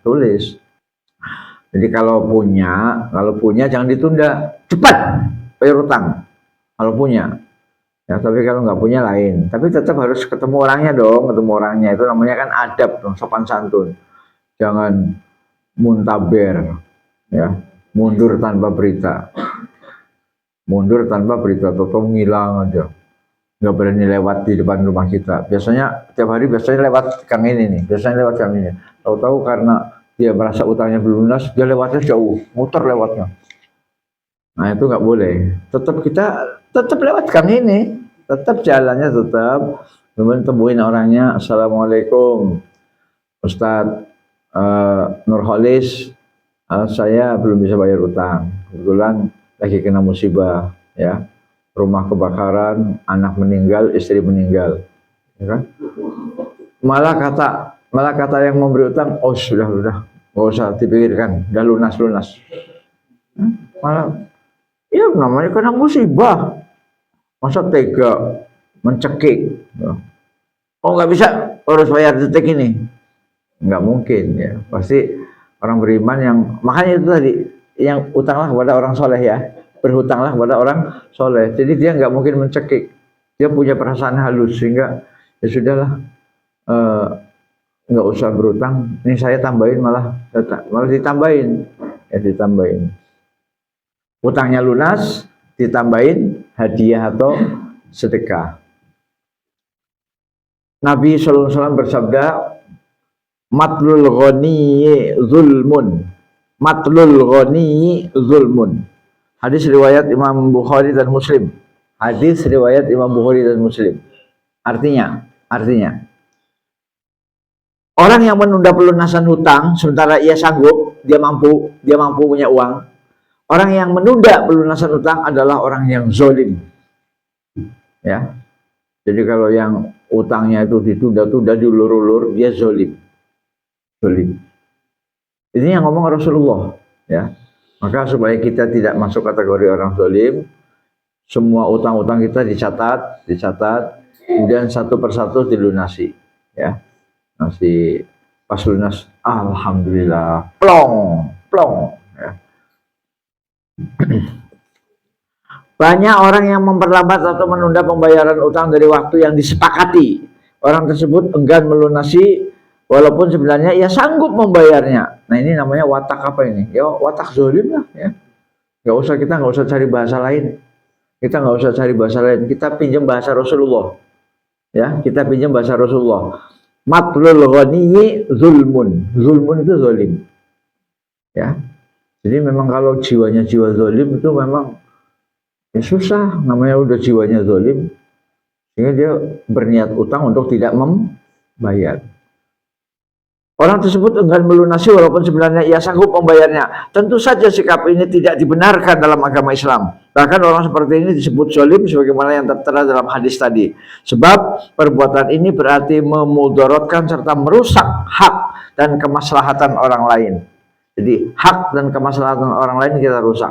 Tulis. Jadi kalau punya jangan ditunda, cepat bayar utang. Kalau punya. Ya, tapi kalau nggak punya lain. Tapi tetap harus ketemu orangnya dong, itu namanya kan adab dong, sopan santun. Jangan muntaber, ya, mundur tanpa berita. Toto ngilang aja. Nggak berani lewat di depan rumah kita. Biasanya tiap hari lewat gang ini nih. Tahu-tahu karena dia merasa utangnya belum lunas, dia lewatnya jauh, muter lewatnya. Nah itu nggak boleh. Tetap lewat gang ini, tetap jalannya kemudian temuin orangnya. Assalamualaikum, Ustadz Nurholis, saya belum bisa bayar utang. Kebetulan lagi kena musibah, ya, rumah kebakaran, anak meninggal, istri meninggal, ya kan? Malah kata yang memberi utang, oh sudah, nggak usah dipikirkan, udah lunas. Malah, ya namanya kena musibah, masa tega mencekik. Oh nggak bisa, harus bayar detik ini, nggak mungkin ya. Pasti orang beriman yang, makanya itu tadi, yang utanglah kepada orang soleh ya, berhutanglah kepada orang soleh. Jadi dia nggak mungkin mencekik. Dia punya perasaan halus sehingga ya sudahlah, nggak usah berutang. Ini saya tambahin malah ditambahin, ya ditambahin. Utangnya lunas, ditambahin hadiah atau sedekah. Nabi SAW bersabda, matlul ghani zulmun. Matlul ghani zulmun. Hadis riwayat Imam Bukhari dan Muslim. Hadis riwayat Imam Bukhari dan Muslim. Artinya, orang yang menunda pelunasan hutang sementara ia sanggup, dia mampu punya uang. Orang yang menunda pelunasan hutang adalah orang yang zolim. Ya. Jadi kalau yang utangnya itu ditunda-tunda, diulur-ulur, dia zolim. Ini yang ngomong Rasulullah, ya. Maka supaya kita tidak masuk kategori orang zolim, semua utang-utang kita dicatat, kemudian satu persatu dilunasi, ya. Masih pas lunas, alhamdulillah, plong, ya. Banyak orang yang memperlambat atau menunda pembayaran utang dari waktu yang disepakati. Orang tersebut enggan melunasi walaupun sebenarnya ia sanggup membayarnya. Nah, ini namanya watak apa ini? Ya, watak zolim lah, ya. Kita nggak usah cari bahasa lain. Kita pinjam bahasa Rasulullah. Ya, kita pinjam bahasa Rasulullah. Matlul ghani zulmun. Zulmun itu zolim. Ya. Jadi memang kalau jiwanya jiwa zolim itu memang ya susah, namanya udah jiwanya zolim, sehingga dia berniat utang untuk tidak membayar. Orang tersebut enggan melunasi walaupun sebenarnya ia sanggup membayarnya. Tentu saja sikap ini tidak dibenarkan dalam agama Islam. Bahkan orang seperti ini disebut zolim sebagaimana yang tertera dalam hadis tadi. Sebab perbuatan ini berarti memudaratkan serta merusak hak dan kemaslahatan orang lain. Jadi hak dan kemaslahatan orang lain kita rusak.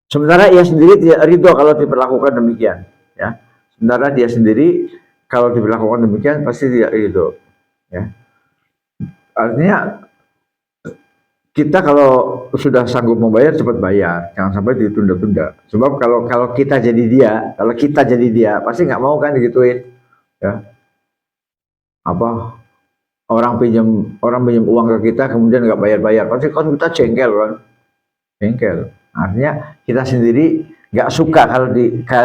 Sementara ia sendiri tidak ridho kalau diperlakukan demikian, ya. Sementara dia sendiri kalau diperlakukan demikian pasti tidak ridho, ya. Artinya kita kalau sudah sanggup membayar cepat bayar, jangan sampai ditunda-tunda. Sebab kalau kita jadi dia, pasti nggak mau kan digituin, ya. Apa orang pinjam uang ke kita kemudian nggak bayar-bayar, pasti kan kita jengkel. Artinya kita sendiri nggak suka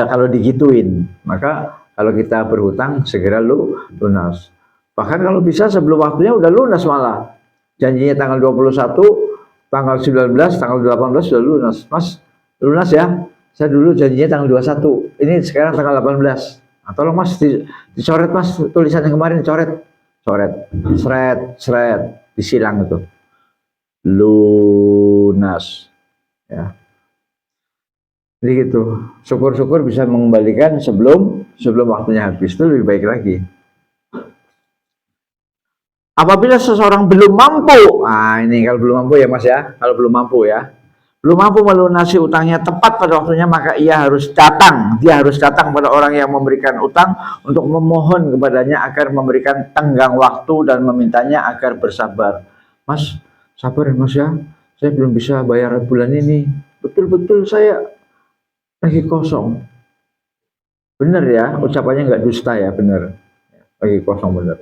kalau digituin. Maka kalau kita berhutang segera lunas. Bahkan kalau bisa sebelum waktunya udah lunas malah. Janjinya tanggal 21, tanggal 19, tanggal 18 sudah lunas. Mas, lunas ya? Saya dulu janjinya tanggal 21. Ini sekarang tanggal 18. Nah, tolong Mas dicoret Mas tulisan yang kemarin coret. Seret, disilang itu. Lunas. Ya. Jadi gitu. Syukur-syukur bisa mengembalikan sebelum waktunya habis, itu lebih baik lagi. Apabila seseorang belum mampu, nah ini kalau belum mampu ya Mas ya, belum mampu melunasi utangnya tepat pada waktunya, maka dia harus datang pada orang yang memberikan utang untuk memohon kepadanya agar memberikan tenggang waktu dan memintanya agar bersabar. Mas, sabar Mas ya, saya belum bisa bayar bulan ini, betul-betul saya lagi kosong. Bener ya, ucapannya nggak dusta ya, bener. Lagi kosong bener.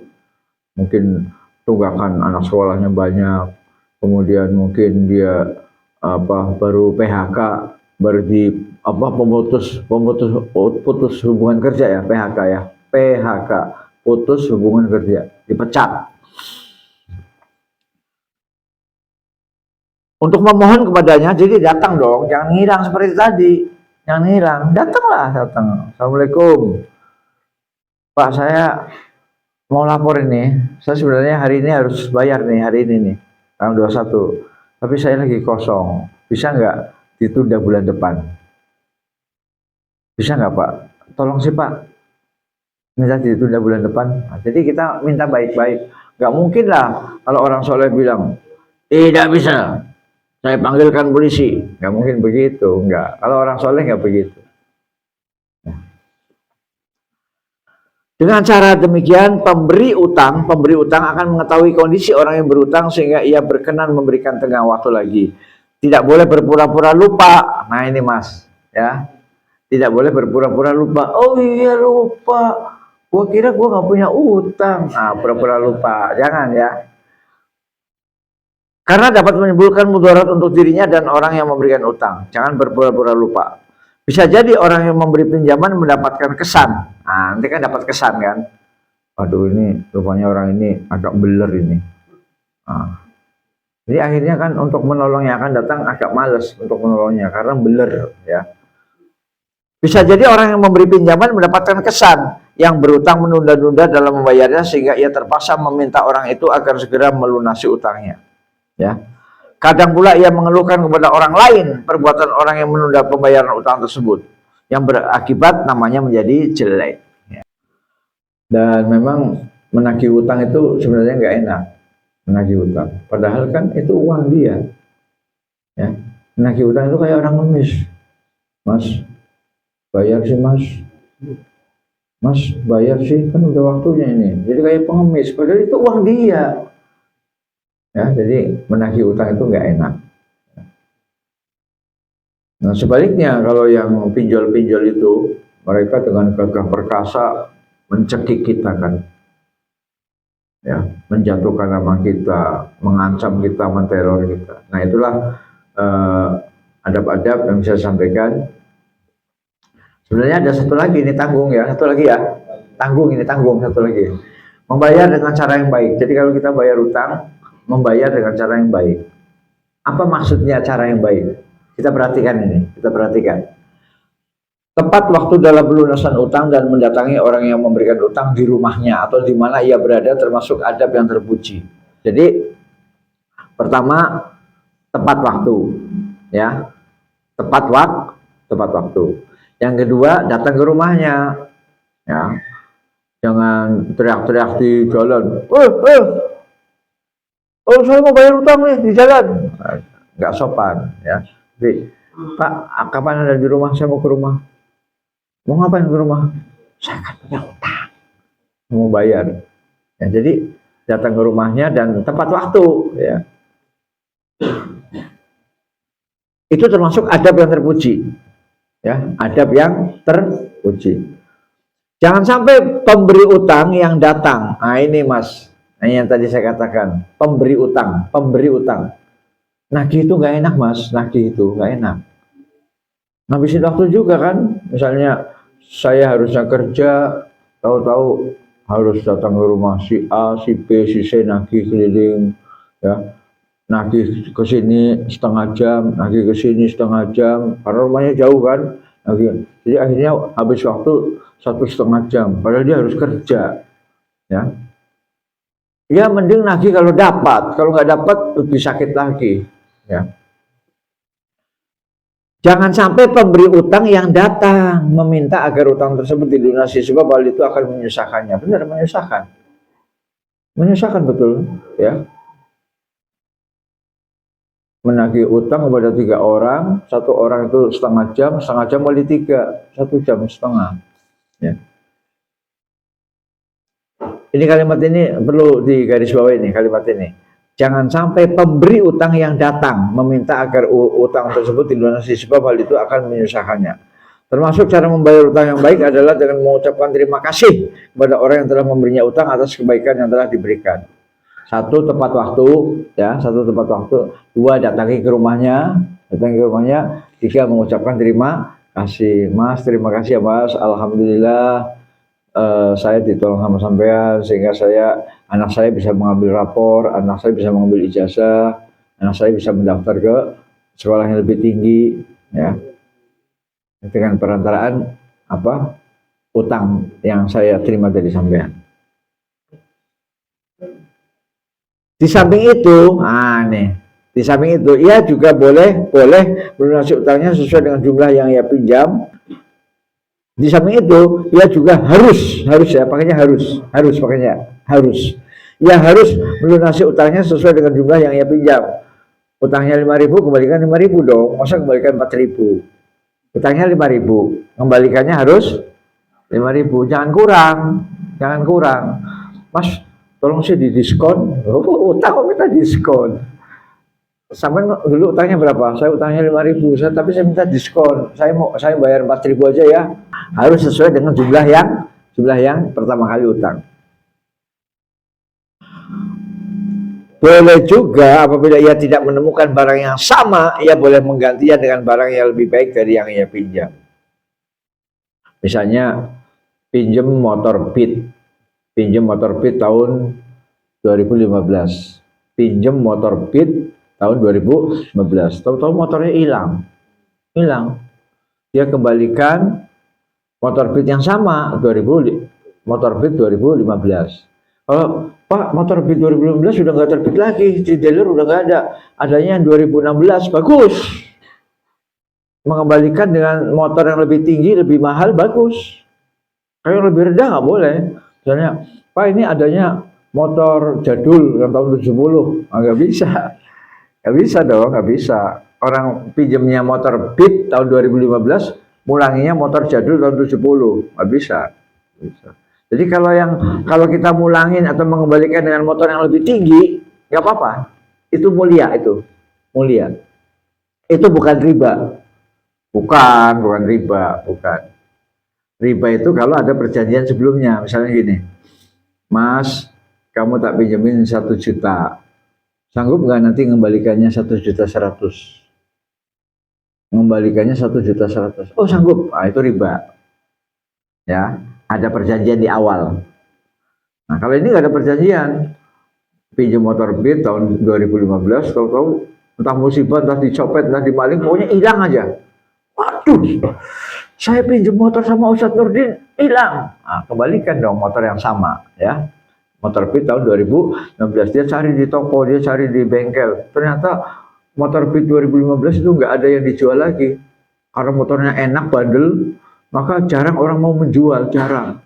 Mungkin tunggakan anak sekolahnya banyak, kemudian mungkin dia baru PHK, baru putus hubungan kerja ya, PHK, putus hubungan kerja, dipecat. Untuk memohon kepadanya, jadi datang dong, jangan ngilang seperti tadi. Yang hilang, datang. Assalamualaikum, Pak, saya mau lapor ini. Saya sebenarnya hari ini harus bayar nih, hari ini nih, tanggal 21. Tapi saya lagi kosong. Bisa nggak ditunda bulan depan? Bisa nggak Pak? Tolong sih Pak, minta ditunda bulan depan. Nah, jadi kita minta baik-baik. Nggak mungkin lah kalau orang soleh bilang tidak bisa, saya panggilkan polisi. Nggak mungkin begitu, nggak. Kalau orang soleh nggak begitu. Nah. Dengan cara demikian, pemberi utang akan mengetahui kondisi orang yang berutang sehingga ia berkenan memberikan tenggang waktu lagi. Tidak boleh berpura-pura lupa. Nah ini Mas, ya. Tidak boleh berpura-pura lupa. Oh iya lupa. Gua kira gua nggak punya utang. Nah, pura-pura lupa. Jangan ya. Karena dapat menimbulkan mudarat untuk dirinya dan orang yang memberikan utang. Jangan berpura-pura lupa. Bisa jadi orang yang memberi pinjaman mendapatkan kesan. Nah, nanti kan dapat kesan kan. Aduh ini rupanya orang ini agak beler ini. Nah, jadi akhirnya kan untuk menolong yang akan datang agak males untuk menolongnya karena beler ya. Bisa jadi orang yang memberi pinjaman mendapatkan kesan yang berutang menunda-nunda dalam membayarnya sehingga ia terpaksa meminta orang itu agar segera melunasi utangnya. Ya. Kadang pula ia mengeluhkan kepada orang lain perbuatan orang yang menunda pembayaran utang tersebut yang berakibat namanya menjadi jelek. Ya. Dan memang menagih utang itu sebenarnya nggak enak, menagih utang. Padahal kan itu uang dia. Ya. Menagih utang itu kayak orang ngemis. Mas, bayar sih mas. Mas, bayar sih, kan udah waktunya ini. Jadi kayak pengemis, padahal itu uang dia. Ya, jadi menagih utang itu nggak enak. Nah, sebaliknya kalau yang pinjol-pinjol itu, mereka dengan gagah perkasa mencekik kita kan. Ya, menjatuhkan nama kita, mengancam kita, menteror kita. Nah, itulah adab-adab yang bisa saya sampaikan. Sebenarnya ada satu lagi, ini tanggung ya, satu lagi ya. Tanggung, ini tanggung, satu lagi. Membayar dengan cara yang baik. Jadi kalau kita bayar utang, membayar dengan cara yang baik. Apa maksudnya cara yang baik? Kita perhatikan ini, kita perhatikan. Tepat waktu dalam pelunasan utang dan mendatangi orang yang memberikan utang di rumahnya atau di mana ia berada termasuk adab yang terpuji. Jadi pertama tepat waktu, ya, tepat waktu. Yang kedua datang ke rumahnya, ya, jangan teriak-teriak di jalan. Oh saya mau bayar utang nih di jalan, nggak sopan ya. Jadi, Pak, kapan ada di rumah? Saya mau ke rumah. Mau ngapain ke rumah? Saya kan punya utang, mau bayar. Ya, jadi datang ke rumahnya dan tepat waktu. Ya. Itu termasuk adab yang terpuji. Ya, adab yang terpuji. Jangan sampai pemberi utang yang datang. Nah ini mas. Nah, yang tadi saya katakan, pemberi utang. Nagih itu nggak enak mas, nagih itu nggak enak. Ngabisin waktu juga kan, misalnya saya harusnya kerja, tahu-tahu harus datang ke rumah si A, si B, si C, nagih keliling, ya, nagih ke sini setengah jam, nagih ke sini setengah jam, karena rumahnya jauh kan, nagih. Jadi akhirnya habis waktu 1,5 jam, padahal dia harus kerja, ya. Ya mending nagih kalau dapat, kalau nggak dapat lebih sakit lagi, ya. Jangan sampai pemberi utang yang datang meminta agar utang tersebut dilunasi sebab hal itu akan menyusahkannya. Benar, menyusahkan. Menyusahkan betul, ya. Menagih utang kepada 3 orang, 1 orang itu setengah jam kali 3, 1 jam setengah. Ya. Ini kalimat ini perlu digarisbawahi ini kalimat ini. Jangan sampai pemberi utang yang datang meminta agar utang tersebut dilunasi sebab hal itu akan menyusahkannya. Termasuk cara membayar utang yang baik adalah dengan mengucapkan terima kasih kepada orang yang telah memberinya utang atas kebaikan yang telah diberikan. 1, tepat waktu, ya, 1 tepat waktu. 2, datangi ke rumahnya. 3, mengucapkan terima kasih. Mas, terima kasih ya mas. Alhamdulillah. Saya ditolong sama sampean sehingga anak saya bisa mengambil rapor, anak saya bisa mengambil ijazah, anak saya bisa mendaftar ke sekolah yang lebih tinggi, ya, dengan perantaraan utang yang saya terima dari sampean. Di samping itu, ia juga boleh melunasi utangnya sesuai dengan jumlah yang ia pinjam. Di samping itu, ia juga harus ya, pakainya harus. Ia harus melunasi utangnya sesuai dengan jumlah yang ia pinjam. Utangnya 5.000, kembalikan 5.000 dong. Masa kembalikan 4.000? Utangnya 5.000, kembalikannya harus 5.000. Jangan kurang. Mas, tolong sih di diskon. Oh, utang kok minta diskon. sampai dulu utangnya berapa? Saya utangnya 5.000, tapi saya minta diskon. Saya bayar 4.000 aja ya. Harus sesuai dengan jumlah yang pertama kali utang. Boleh juga apabila ia tidak menemukan barang yang sama, ia boleh menggantinya dengan barang yang lebih baik dari yang ia pinjam. Misalnya pinjam motor Beat tahun 2015. Pinjam motor Beat tahun 2015. Tahu-tahu motornya hilang. Dia kembalikan motor Beat yang sama motor Beat 2015. Kalau Pak, motor Beat 2015 sudah nggak terbit lagi, di dealer udah nggak ada, adanya yang 2016, bagus. Mengembalikan dengan motor yang lebih tinggi, lebih mahal, bagus. Kalau yang lebih rendah nggak boleh. Misalnya, Pak, ini adanya motor jadul yang tahun 70, nggak bisa dong, nggak bisa. Orang pinjamnya motor Beat tahun 2015, mulanginya motor jadul tahun 70, nggak bisa. Jadi kalau kita mulangin atau mengembalikan dengan motor yang lebih tinggi, nggak apa-apa. Itu mulia. Itu bukan riba. Bukan riba. Riba itu kalau ada perjanjian sebelumnya. Misalnya gini, Mas, kamu tak pinjemin 1 juta. Sanggup nggak nanti mengembalikannya 1.100.000? Mengembalikannya 1.100.000. Oh, sanggup. Nah, itu riba. Ya. Ada perjanjian di awal. Nah, kalau ini nggak ada perjanjian, pinjam motor Beat tahun 2015, tahu-tahu entah musibah, entah dicopet, entah dimaling, pokoknya hilang aja. Waduh, saya pinjam motor sama Ustadz Nurdin, hilang. Nah, kembalikan dong motor yang sama, ya. Motor Beat tahun 2016, dia cari di toko, dia cari di bengkel. Ternyata motor Beat 2015 itu nggak ada yang dijual lagi. Karena motornya enak, bandel, maka jarang orang mau menjual, jarang.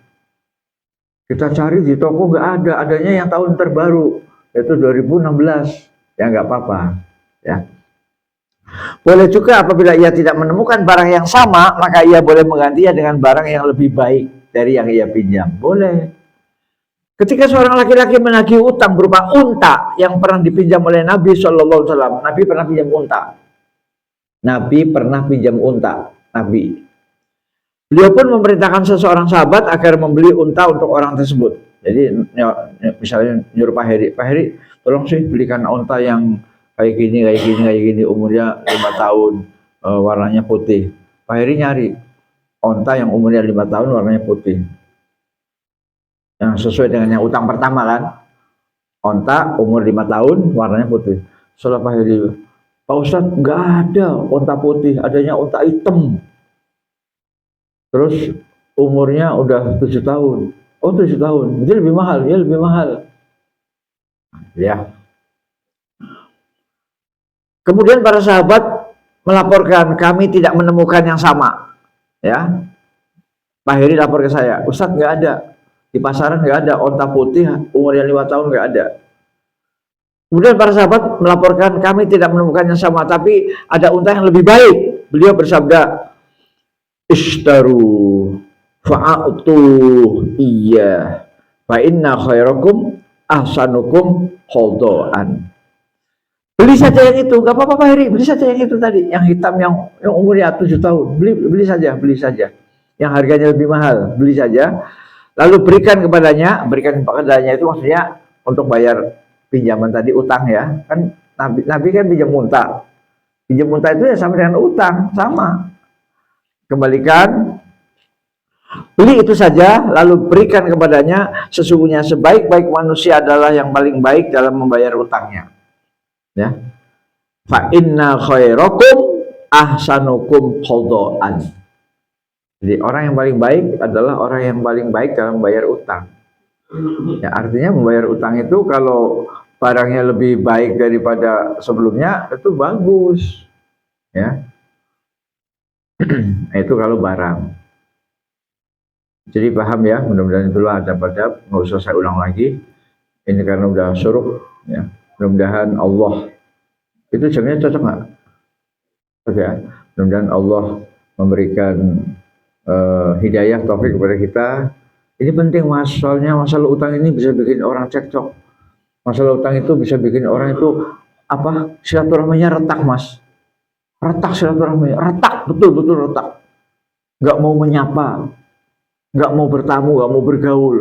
Kita cari di toko nggak ada, adanya yang tahun terbaru, yaitu 2016. Ya nggak apa-apa. Ya. Boleh juga apabila ia tidak menemukan barang yang sama, maka ia boleh menggantinya dengan barang yang lebih baik dari yang ia pinjam. Boleh. Ketika seorang laki-laki menagih utang berupa unta yang pernah dipinjam oleh Nabi SAW, Nabi pernah pinjam unta. Beliau pun memerintahkan seseorang sahabat agar membeli unta untuk orang tersebut. Jadi misalnya nyuruh Pak Heri, tolong sih belikan unta yang kayak gini, umurnya 5 tahun, warnanya putih. Pak Heri nyari unta yang umurnya 5 tahun, warnanya putih. Yang sesuai dengan yang utang pertama kan. Unta umur 5 tahun, warnanya putih. Setelah Pak Heri, Pak Ustadz, nggak ada unta putih, adanya unta hitam. Terus umurnya udah 7 tahun. Oh, 7 tahun. Jadi lebih mahal, Ya. Kemudian para sahabat melaporkan, kami tidak menemukan yang sama. Ya. Pak Heri lapor ke saya, Ustadz nggak ada. Di pasaran nggak ada unta putih umurnya 5 tahun, nggak ada. Kemudian para sahabat melaporkan, kami tidak menemukan yang sama, tapi ada unta yang lebih baik. Beliau bersabda, Ishtaru fa'atu iya fa inna khairakum ahsanukum khodoan. Beli saja yang itu, gak apa-apa Pak Heri, beli saja yang itu tadi, yang hitam yang umurnya 7 tahun, beli saja. Yang harganya lebih mahal, beli saja. Lalu berikan kepadanya itu maksudnya untuk bayar pinjaman tadi, utang ya. Kan Nabi kan pinjam unta. Pinjam unta itu ya sama dengan utang, sama. Kembalikan, beli itu saja, lalu berikan kepadanya. Sesungguhnya sebaik-baik manusia adalah yang paling baik dalam membayar utangnya. Ya, fa inna khairakum ahsanukum khodoan. Jadi orang yang paling baik adalah orang yang paling baik dalam membayar utang. Ya, artinya membayar utang itu kalau barangnya lebih baik daripada sebelumnya itu bagus. Ya. Itu kalau barang. Jadi paham ya, mudah-mudahan itulah adab-adab, nggak usah saya ulang lagi. Ini karena udah suruh, ya. Mudah-mudahan Allah, itu jamnya cocok nggak? Oke, ya. Mudah-mudahan Allah memberikan hidayah, taufik kepada kita. Ini penting mas, soalnya masalah utang ini bisa bikin orang cekcok. Masalah utang itu bisa bikin orang itu apa silaturahminya retak, Mas. Retak silaturahmi, retak, betul-betul retak. Nggak mau menyapa, nggak mau bertamu, nggak mau bergaul,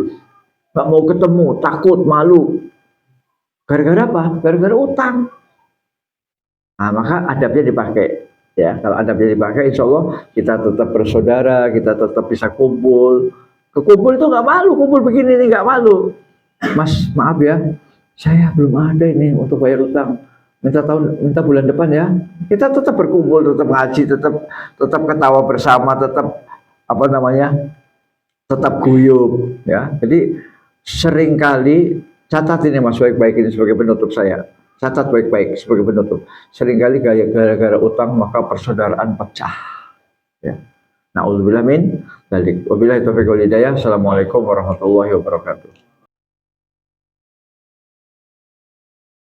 nggak mau ketemu, takut, malu. Gara-gara apa? Gara-gara utang. Nah, maka adabnya dipakai. Ya, kalau adabnya dipakai, insya Allah kita tetap bersaudara, kita tetap bisa kumpul. Kekumpul itu nggak malu, kumpul begini nih nggak malu. Mas, maaf ya, saya belum ada ini untuk bayar utang. Minta bulan depan ya. Kita tetap berkumpul, tetap ngaji, tetap ketawa bersama, tetap apa namanya, tetap guyup. Ya, jadi seringkali catat ini Mas baik-baik ini sebagai penutup saya. Catat baik-baik sebagai penutup. Seringkali gara-gara utang maka persaudaraan pecah. Ya. Na'udzubillah min dzalik. Wabillahi taufiq wal hidayah. Assalamualaikum warahmatullahi wabarakatuh.